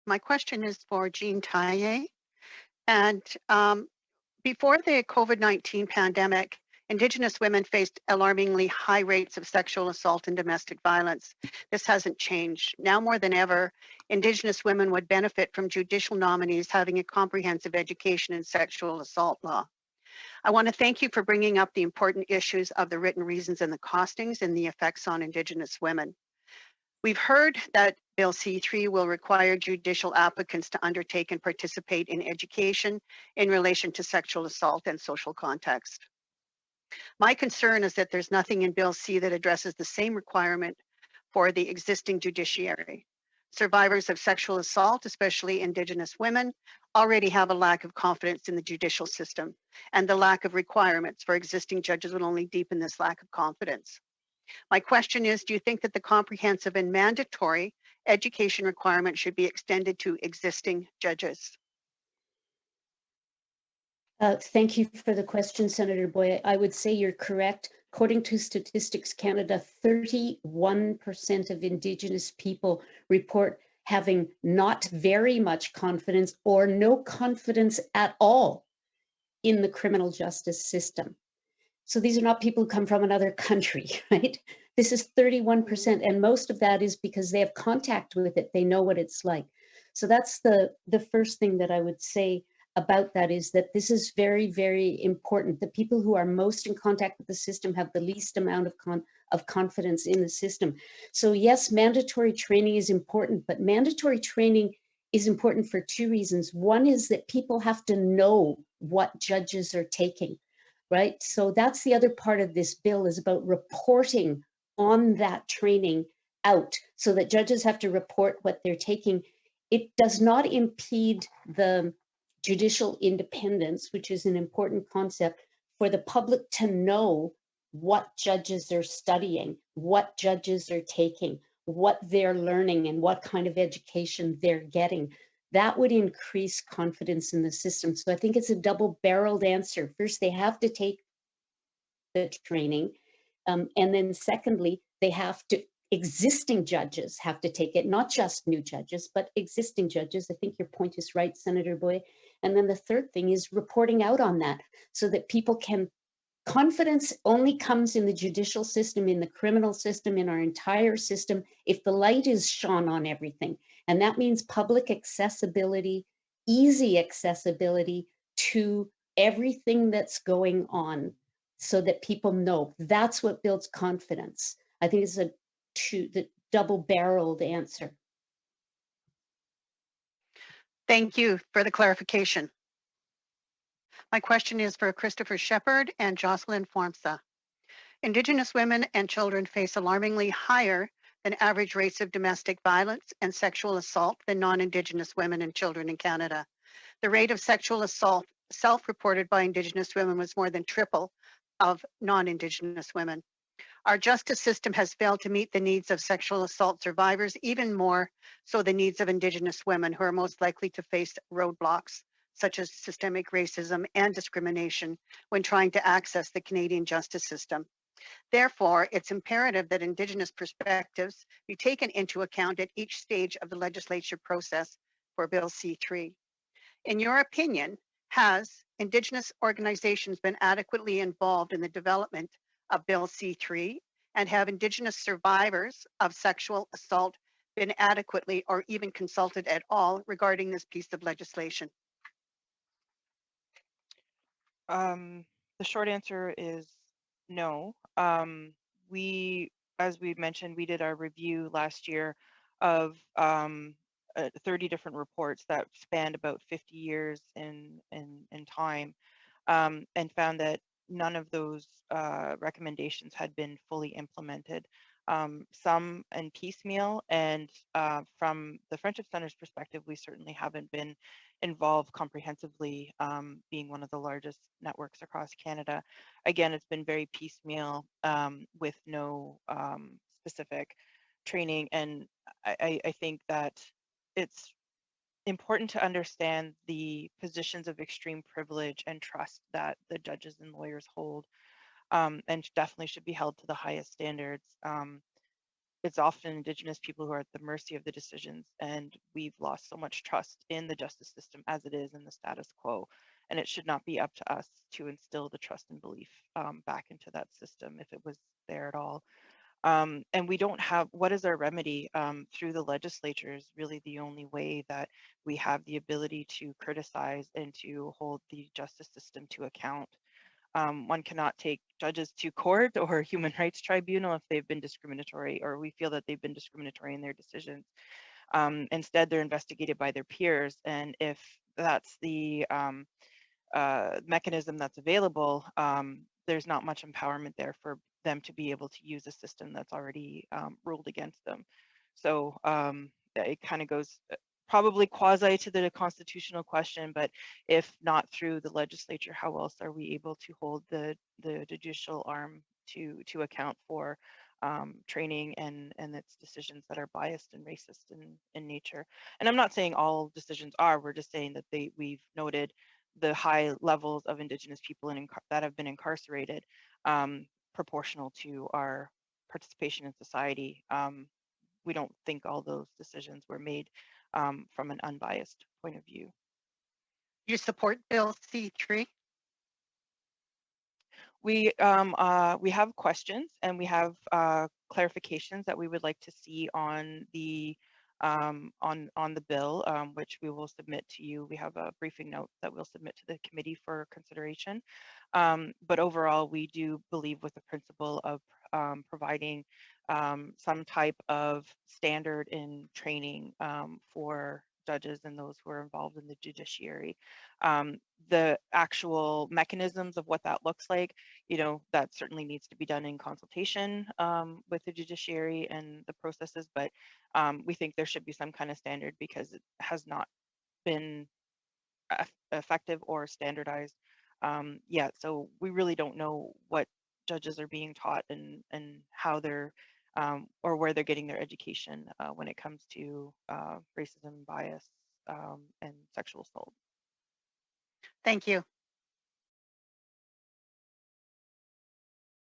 My question is for Jean Taille. And before the COVID-19 pandemic, Indigenous women faced alarmingly high rates of sexual assault and domestic violence. This hasn't changed. Now more than ever, Indigenous women would benefit from judicial nominees having a comprehensive education in sexual assault law. I want to thank you for bringing up the important issues of the written reasons and the costings and the effects on Indigenous women. We've heard that Bill C-3 will require judicial applicants to undertake and participate in education in relation to sexual assault and social context. My concern is that there's nothing in Bill C that addresses the same requirement for the existing judiciary. Survivors of sexual assault, especially Indigenous women, already have a lack of confidence in the judicial system, and the lack of requirements for existing judges will only deepen this lack of confidence. My question is, do you think that the comprehensive and mandatory education requirement should be extended to existing judges? Thank you for the question, Senator Boyd. I would say you're correct. According to Statistics Canada, 31% of Indigenous people report having not very much confidence or no confidence at all in the criminal justice system. So these are not people who come from another country, right? This is 31%, and most of that is because they have contact with it. They know what it's like. So that's the first thing that I would say about that, is that this is very, very important. The people who are most in contact with the system have the least amount of confidence in the system. So yes, mandatory training is important, but mandatory training is important for two reasons. One is that people have to know what judges are taking, right? So that's the other part of this bill, is about reporting on that training out, so that judges have to report what they're taking. It does not impede the judicial independence, which is an important concept, for the public to know what judges are studying, what judges are taking, what they're learning, and what kind of education they're getting. That would increase confidence in the system. So I think it's a double-barreled answer. First, they have to take the training, and then secondly, existing judges have to take it, not just new judges, but existing judges. I think your point is right, Senator Boyd. And then the third thing is reporting out on that, so that people can, confidence only comes in the judicial system, in the criminal system, in our entire system, if the light is shone on everything. And that means public accessibility, easy accessibility to everything that's going on, so that people know. That's what builds confidence. I think it's the double-barreled answer. Thank you for the clarification. My question is for Christopher Shepard and Jocelyn Formsa. Indigenous women and children face alarmingly higher than average rates of domestic violence and sexual assault than non-Indigenous women and children in Canada. The rate of sexual assault self-reported by Indigenous women was more than triple of non-Indigenous women. Our justice system has failed to meet the needs of sexual assault survivors, even more so the needs of Indigenous women, who are most likely to face roadblocks such as systemic racism and discrimination when trying to access the Canadian justice system. Therefore, it's imperative that Indigenous perspectives be taken into account at each stage of the legislature process for Bill C-3. In your opinion, has Indigenous organizations been adequately involved in the development of Bill C-3, and have Indigenous survivors of sexual assault been adequately or even consulted at all regarding this piece of legislation? The short answer is no. As we mentioned, we did our review last year of 30 different reports that spanned about 50 years in time, and found that none of those recommendations had been fully implemented. Some in piecemeal, and from the Friendship Center's perspective, we certainly haven't been involved comprehensively, being one of the largest networks across Canada. Again, it's been very piecemeal, with no specific training, and I think that it's important to understand the positions of extreme privilege and trust that the judges and lawyers hold, and definitely should be held to the highest standards. it's often Indigenous people who are at the mercy of the decisions, and we've lost so much trust in the justice system as it is in the status quo. And it should not be up to us to instill the trust and belief back into that system if it was there at all. And we don't have, what is our remedy? Through the legislature is really the only way that we have the ability to criticize and to hold the justice system to account. One cannot take judges to court or human rights tribunal if they've been discriminatory or we feel that they've been discriminatory in their decisions. Instead, they're investigated by their peers. And if that's the mechanism that's available, there's not much empowerment there for them to be able to use a system that's already ruled against them. So it kind of goes probably quasi to the constitutional question, but if not through the legislature, how else are we able to hold the judicial arm to account for training and its decisions that are biased and racist in nature? And I'm not saying all decisions are, we're just saying that we've noted the high levels of Indigenous people that have been incarcerated proportional to our participation in society. We don't think all those decisions were made from an unbiased point of view. You support Bill C-3? We have questions and we have clarifications that we would like to see on the bill, which we will submit to you. We have a briefing note that we'll submit to the committee for consideration. But overall, we do believe with the principle of providing some type of standard in training for judges and those who are involved in the judiciary. The actual mechanisms of what that looks like, that certainly needs to be done in consultation with the judiciary and the processes, but we think there should be some kind of standard because it has not been effective or standardized yet. So we really don't know what judges are being taught and how they're or where they're getting their education when it comes to racism, bias, and sexual assault. Thank you.